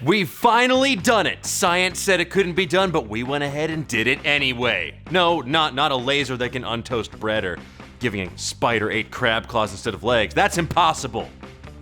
We've finally done it! Science said it couldn't be done, but we went ahead and did it anyway. No, not a laser that can untoast bread or giving a spider 8 crab claws instead of legs. That's impossible.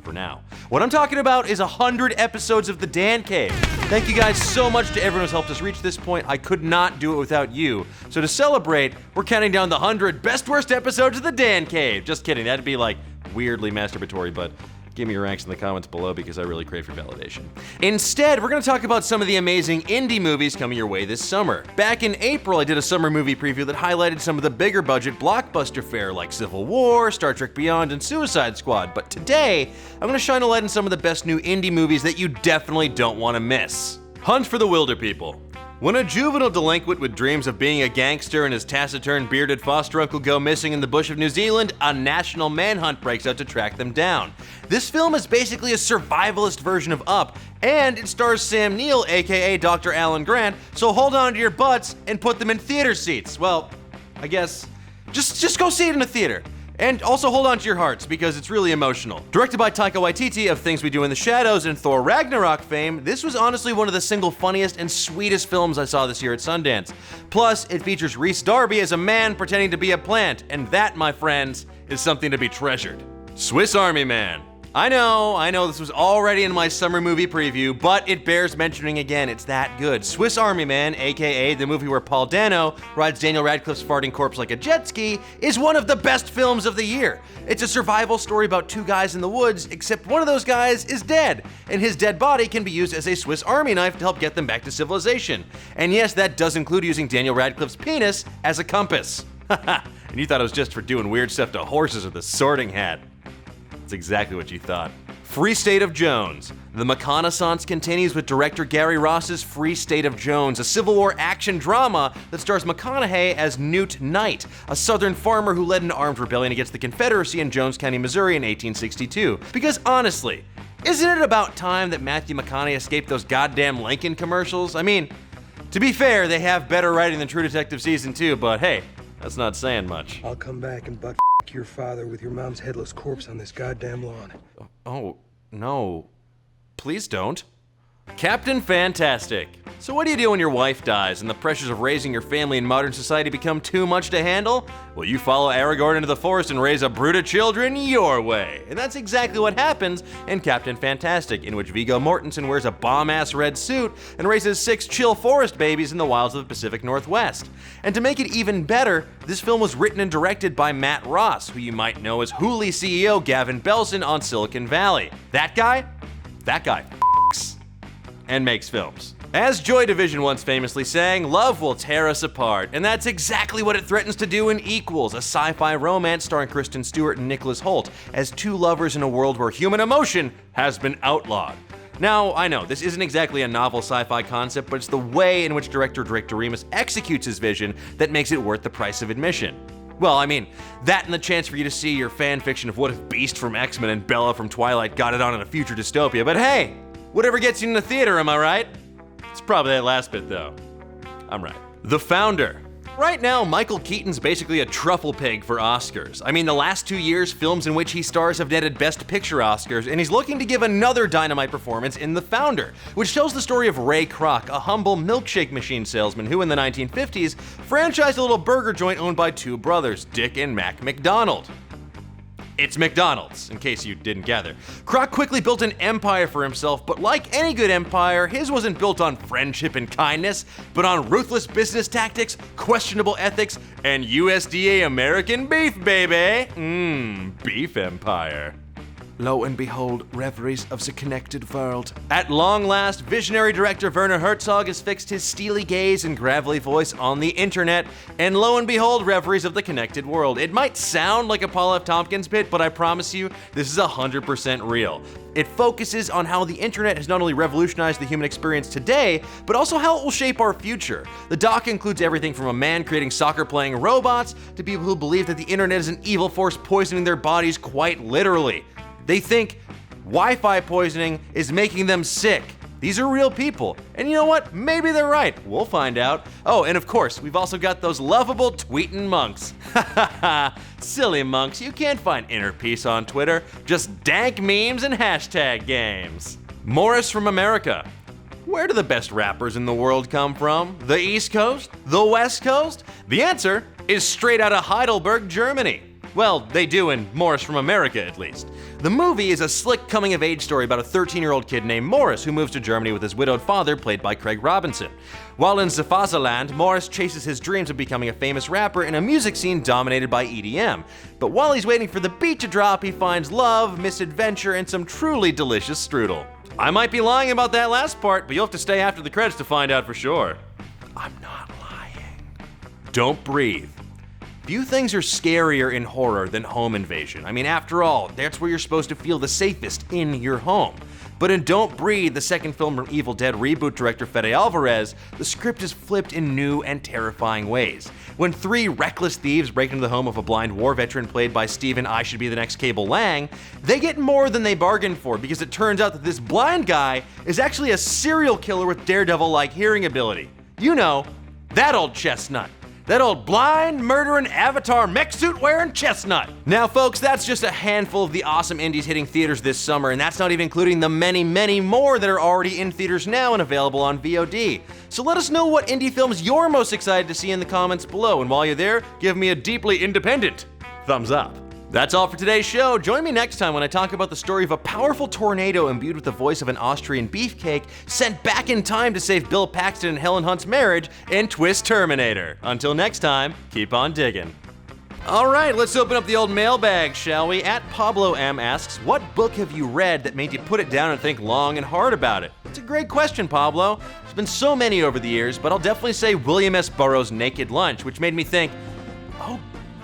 For now. What I'm talking about is 100 episodes of The Dan Cave. Thank you guys so much to everyone who's helped us reach this point. I could not do it without you. So to celebrate, we're counting down the 100 best worst episodes of The Dan Cave. Just kidding, that'd be like weirdly masturbatory, but give me your ranks in the comments below because I really crave your validation. Instead, we're gonna talk about some of the amazing indie movies coming your way this summer. Back in April, I did a summer movie preview that highlighted some of the bigger budget blockbuster fare like Civil War, Star Trek Beyond, and Suicide Squad. But today, I'm gonna shine a light on some of the best new indie movies that you definitely don't wanna miss. Hunt for the Wilder People. When a juvenile delinquent with dreams of being a gangster and his taciturn bearded foster uncle go missing in the bush of New Zealand, a national manhunt breaks out to track them down. This film is basically a survivalist version of Up, and it stars Sam Neill, aka Dr. Alan Grant, so hold on to your butts and put them in theater seats. Well, I guess, just go see it in a theater. And also hold on to your hearts, because it's really emotional. Directed by Taika Waititi of Things We Do in the Shadows and Thor Ragnarok fame, this was honestly one of the single funniest and sweetest films I saw this year at Sundance. Plus, it features Rhys Darby as a man pretending to be a plant, and that, my friends, is something to be treasured. Swiss Army Man. I know, this was already in my summer movie preview, but it bears mentioning again, it's that good. Swiss Army Man, aka the movie where Paul Dano rides Daniel Radcliffe's farting corpse like a jet ski, is one of the best films of the year. It's a survival story about 2 guys in the woods, except one of those guys is dead, and his dead body can be used as a Swiss Army knife to help get them back to civilization. And yes, that does include using Daniel Radcliffe's penis as a compass. Haha, and you thought it was just for doing weird stuff to horses with a sorting hat. That's exactly what you thought. Free State of Jones. The McConaissance continues with director Gary Ross's Free State of Jones, a Civil War action drama that stars McConaughey as Newt Knight, a Southern farmer who led an armed rebellion against the Confederacy in Jones County, Missouri in 1862. Because honestly, isn't it about time that Matthew McConaughey escaped those goddamn Lincoln commercials? I mean, to be fair, they have better writing than True Detective Season 2, but hey, that's not saying much. I'll come back and butt your father with your mom's headless corpse on this goddamn lawn. Oh, no. Please don't. Captain Fantastic. So what do you do when your wife dies and the pressures of raising your family in modern society become too much to handle? Well, you follow Aragorn into the forest and raise a brood of children your way. And that's exactly what happens in Captain Fantastic, in which Viggo Mortensen wears a bomb-ass red suit and raises 6 chill forest babies in the wilds of the Pacific Northwest. And to make it even better, this film was written and directed by Matt Ross, who you might know as Hooli CEO Gavin Belson on Silicon Valley. That guy f***s and makes films. As Joy Division once famously sang, love will tear us apart, and that's exactly what it threatens to do in Equals, a sci-fi romance starring Kristen Stewart and Nicholas Hoult, as 2 lovers in a world where human emotion has been outlawed. Now, I know, this isn't exactly a novel sci-fi concept, but it's the way in which director Drake Doremus executes his vision that makes it worth the price of admission. Well, I mean, that and the chance for you to see your fan fiction of what if Beast from X-Men and Bella from Twilight got it on in a future dystopia, but hey, whatever gets you in the theater, am I right? It's probably that last bit, though. I'm right. The Founder. Right now, Michael Keaton's basically a truffle pig for Oscars. I mean, the last 2 years, films in which he stars have netted Best Picture Oscars, and he's looking to give another dynamite performance in The Founder, which tells the story of Ray Kroc, a humble milkshake machine salesman who in the 1950s franchised a little burger joint owned by 2 brothers, Dick and Mac McDonald. It's McDonald's, in case you didn't gather. Kroc quickly built an empire for himself, but like any good empire, his wasn't built on friendship and kindness, but on ruthless business tactics, questionable ethics, and USDA American beef, baby. Beef empire. Lo and behold, reveries of the connected world. At long last, visionary director Werner Herzog has fixed his steely gaze and gravelly voice on the internet, and lo and behold, reveries of the connected world. It might sound like a Paul F. Tompkins bit, but I promise you, this is 100% real. It focuses on how the internet has not only revolutionized the human experience today, but also how it will shape our future. The doc includes everything from a man creating soccer-playing robots to people who believe that the internet is an evil force poisoning their bodies quite literally. They think Wi-Fi poisoning is making them sick. These are real people. And you know what? Maybe they're right. We'll find out. Oh, and of course, we've also got those lovable tweetin' monks. Ha ha ha. Silly monks, you can't find inner peace on Twitter. Just dank memes and hashtag games. Morris from America. Where do the best rappers in the world come from? The East Coast? The West Coast? The answer is straight out of Heidelberg, Germany. Well, they do in Morris from America, at least. The movie is a slick coming-of-age story about a 13-year-old kid named Morris who moves to Germany with his widowed father, played by Craig Robinson. While in Zafazaland, Morris chases his dreams of becoming a famous rapper in a music scene dominated by EDM. But while he's waiting for the beat to drop, he finds love, misadventure, and some truly delicious strudel. I might be lying about that last part, but you'll have to stay after the credits to find out for sure. I'm not lying. Don't breathe. Few things are scarier in horror than home invasion. I mean, after all, that's where you're supposed to feel the safest, in your home. But in Don't Breathe, the second film from Evil Dead reboot director Fede Alvarez, the script is flipped in new and terrifying ways. When three reckless thieves break into the home of a blind war veteran played by Stephen I Should Be the Next Cable Lang, they get more than they bargained for because it turns out that this blind guy is actually a serial killer with Daredevil-like hearing ability. You know, that old chestnut. That old blind, murdering, avatar, mech suit wearing chestnut. Now folks, that's just a handful of the awesome indies hitting theaters this summer, and that's not even including the many, many more that are already in theaters now and available on VOD. So let us know what indie films you're most excited to see in the comments below, and while you're there, give me a deeply independent thumbs up. That's all for today's show. Join me next time when I talk about the story of a powerful tornado imbued with the voice of an Austrian beefcake sent back in time to save Bill Paxton and Helen Hunt's marriage in Twist Terminator. Until next time, keep on digging. All right, let's open up the old mailbag, shall we? At Pablo M asks, what book have you read that made you put it down and think long and hard about it? It's a great question, Pablo. There's been so many over the years, but I'll definitely say William S. Burroughs' Naked Lunch, which made me think, oh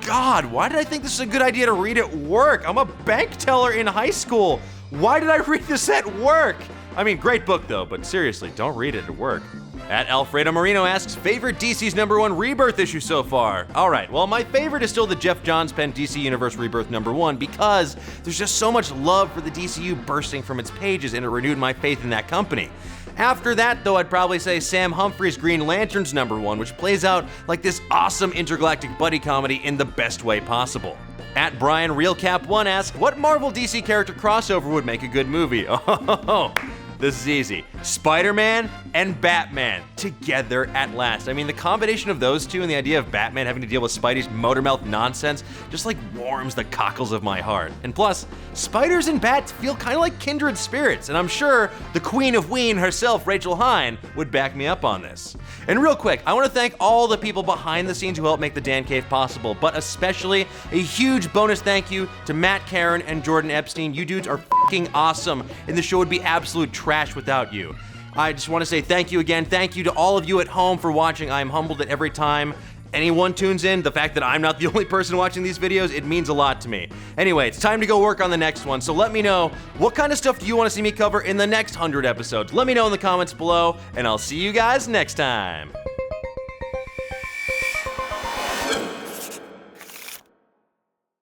God, why did I think this is a good idea to read at work? I'm a bank teller in high school. Why did I read this at work? I mean, great book though, but seriously, don't read it at work. At Alfredo Marino asks, favorite DC's #1 Rebirth issue so far? All right, well, my favorite is still the Jeff Johns pen DC Universe Rebirth #1 because there's just so much love for the DCU bursting from its pages, and it renewed my faith in that company. After that, though, I'd probably say Sam Humphries' Green Lantern's #1, which plays out like this awesome intergalactic buddy comedy in the best way possible. At Brian RealCap1 asks, what Marvel DC character crossover would make a good movie? Oh, this is easy. Spider-Man and Batman together at last. I mean, the combination of those two and the idea of Batman having to deal with Spidey's motormouth nonsense just like warms the cockles of my heart. And plus, spiders and bats feel kind of like kindred spirits, and I'm sure the Queen of Ween herself, Rachel Hine, would back me up on this. And real quick, I want to thank all the people behind the scenes who helped make the Dan Cave possible, but especially a huge bonus thank you to Matt Caron and Jordan Epstein. You dudes are fucking awesome, and the show would be absolute trash without you. I just want to say thank you again. Thank you to all of you at home for watching. I'm humbled that every time anyone tunes in, the fact that I'm not the only person watching these videos, it means a lot to me. Anyway, it's time to go work on the next one, so let me know what kind of stuff do you want to see me cover in the next 100 episodes. Let me know in the comments below, and I'll see you guys next time.